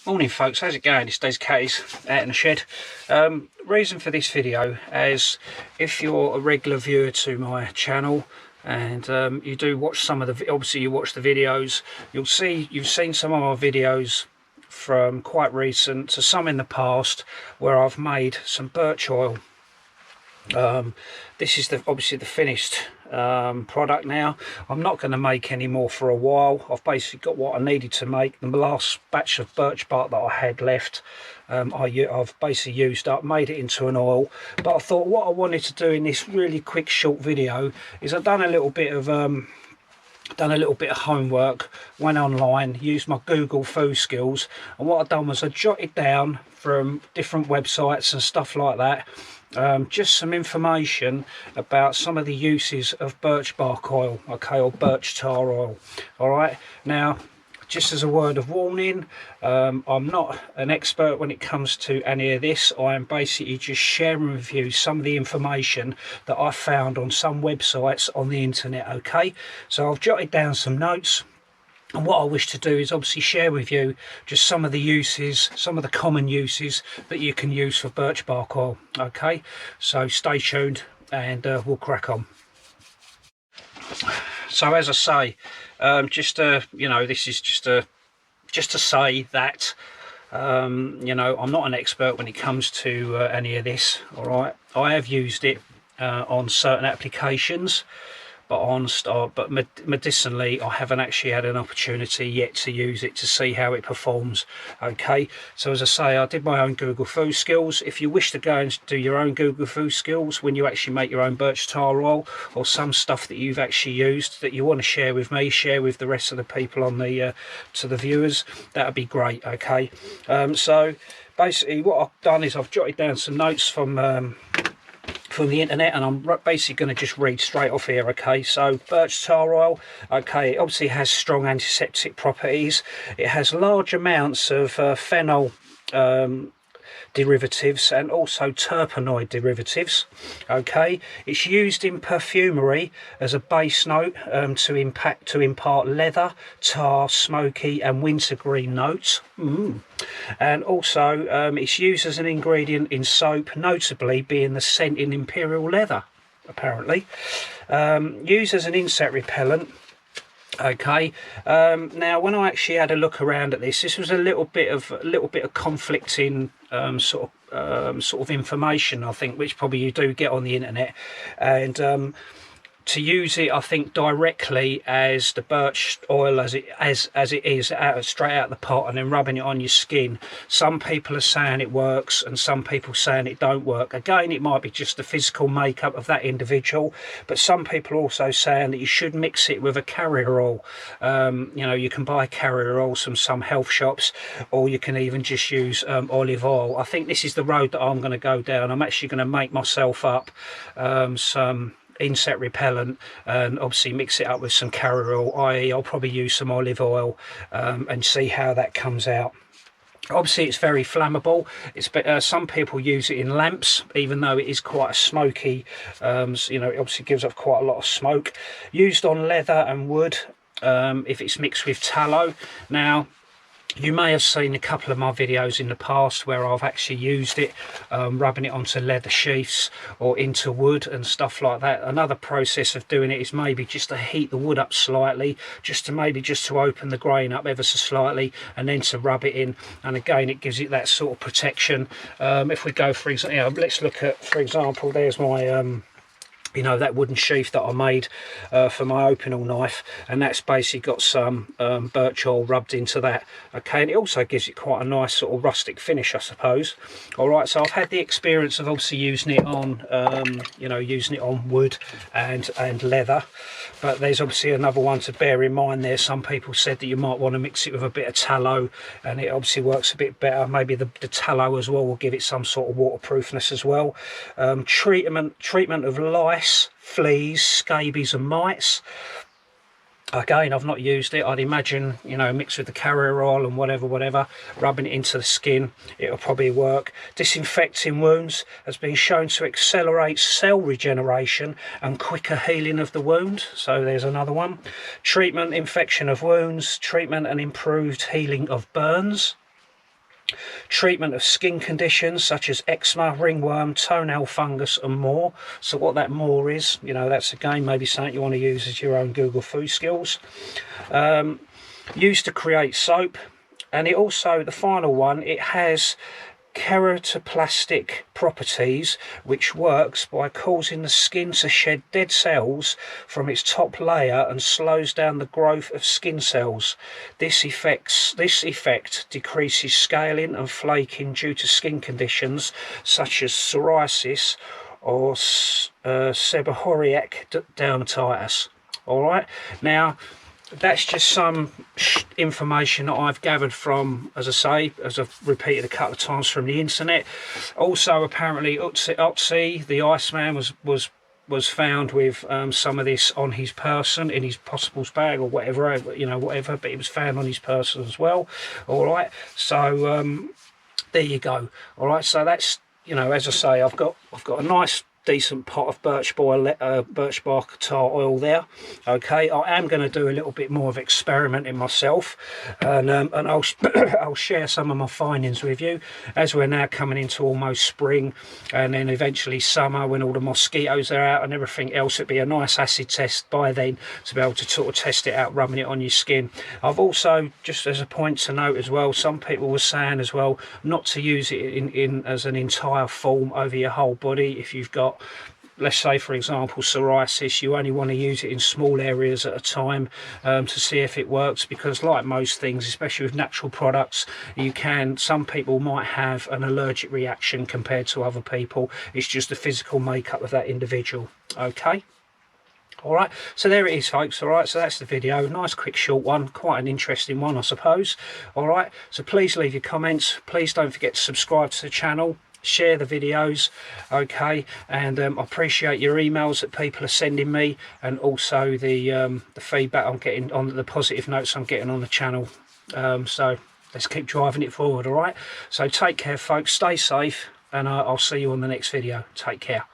Morning folks, how's it going? It's Des Catties out in the shed. Reason for this video is if you're a regular viewer to my channel and you do watch some of the, obviously you watch the videos, you've seen some of my videos from quite recent to some in the past where I've made some birch oil. This is obviously the finished product now. I'm not going to make any more for a while. I've basically got what I needed to make. The last batch of birch bark that I had left, I've basically used up, made it into an oil. But I thought what I wanted to do in this really quick short video is I've done a little bit of homework, went online, used my Google food skills, and what I've done was I jotted down from different websites and stuff like that just some information about some of the uses of birch bark oil, okay, or birch tar oil. All right, now just as a word of warning, I'm not an expert when it comes to any of this. I am basically just sharing with you some of the information that I found on some websites on the internet, okay? So I've jotted down some notes, and what I wish to do is obviously share with you just some of the uses, some of the common uses that you can use for birch bark oil, okay? So stay tuned and we'll crack on. So as I say, you know, this is just to say that you know, I'm not an expert when it comes to any of this. All right, I have used it on certain applications, but medicinally I haven't actually had an opportunity yet to use it to see how it performs, okay? So as I say, I did my own Google food skills. If you wish to go and do your own Google food skills when you actually make your own birch tar oil, or some stuff that you've actually used that you want to share with me, share with the rest of the people on the to the viewers, that would be great, okay? So basically what I've done is I've jotted down some notes from the internet, and I'm basically going to just read straight off here, okay? So birch tar oil, okay, it obviously has strong antiseptic properties. It has large amounts of phenol derivatives and also terpenoid derivatives, okay? It's used in perfumery as a base note to impart leather, tar, smoky and wintergreen notes. And also it's used as an ingredient in soap, notably being the scent in imperial leather, apparently. Used as an insect repellent. Okay, now when I actually had a look around at this was a little bit of conflicting sort of information, I think, which probably you do get on the internet. And to use it, I think, directly as the birch oil as it is straight out of the pot and then rubbing it on your skin, some people are saying it works and some people saying it don't work. Again, it might be just the physical makeup of that individual, but some people are also saying that you should mix it with a carrier oil. You know, you can buy carrier oils from some health shops, or you can even just use olive oil. I think this is the road that I'm going to go down. I'm actually going to make myself up some insect repellent and obviously mix it up with some carrier oil, i.e. I'll probably use some olive oil and see how that comes out. Obviously it's very flammable. It's some people use it in lamps, even though it is quite a smoky, you know, it obviously gives off quite a lot of smoke. Used on leather and wood if it's mixed with tallow. Now you may have seen a couple of my videos in the past where I've actually used it, rubbing it onto leather sheaths or into wood and stuff like that. Another process of doing it is maybe just to heat the wood up slightly, just to open the grain up ever so slightly, and then to rub it in. And again, it gives it that sort of protection. If we go, for example, you know, let's look at, for example, there's my you know, that wooden sheath that I made for my open knife, and that's basically got some birch oil rubbed into that, okay? And it also gives it quite a nice sort of rustic finish, I suppose. All right, so I've had the experience of obviously using it on you know, using it on wood and leather, but there's obviously another one to bear in mind there. Some people said that you might want to mix it with a bit of tallow, and it obviously works a bit better. Maybe the tallow as well will give it some sort of waterproofness as well. Treatment of lice, fleas, scabies and mites. Again, I've not used it. I'd imagine, you know, mixed with the carrier oil and whatever, rubbing it into the skin, it'll probably work. Disinfecting wounds has been shown to accelerate cell regeneration and quicker healing of the wound. So there's another one. Treatment, infection of wounds, treatment and improved healing of burns. Treatment of skin conditions such as eczema, ringworm, toenail fungus and more. So what that more is, you know, that's again maybe something you want to use as your own Google food skills. Used to create soap, and it also, the final one, it has keratoplastic properties, which works by causing the skin to shed dead cells from its top layer and slows down the growth of skin cells. This effect decreases scaling and flaking due to skin conditions such as psoriasis or seborrheic dermatitis. All right, now that's just some information that I've gathered from, as I say, as I've repeated a couple of times, from the internet. Also, apparently Otzi, the Iceman, was found with some of this on his person, in his possibles bag or whatever, you know, whatever, but it was found on his person as well. All right, so there you go. All right, so that's, you know, as I say, I've got a nice decent pot of birch bark tar oil there. Okay, I am going to do a little bit more of experimenting myself, and I'll I'll share some of my findings with you as we're now coming into almost spring, and then eventually summer when all the mosquitoes are out and everything else. It'd be a nice acid test by then to be able to sort of test it out, rubbing it on your skin. I've also, just as a point to note as well, some people were saying as well not to use it in as an entire form over your whole body. If you've got, let's say for example, psoriasis, you only want to use it in small areas at a time to see if it works, because like most things, especially with natural products, some people might have an allergic reaction compared to other people. It's just the physical makeup of that individual. Okay, all right, so there it is, folks. All right, so that's the video. Nice quick short one, quite an interesting one, I suppose. All right, so please leave your comments. Please don't forget to subscribe to the channel, share the videos, okay, and I appreciate your emails that people are sending me, and also the feedback I'm getting on the positive notes I'm getting on the channel. So let's keep driving it forward. All right, so take care, folks, stay safe, and I'll see you on the next video. Take care.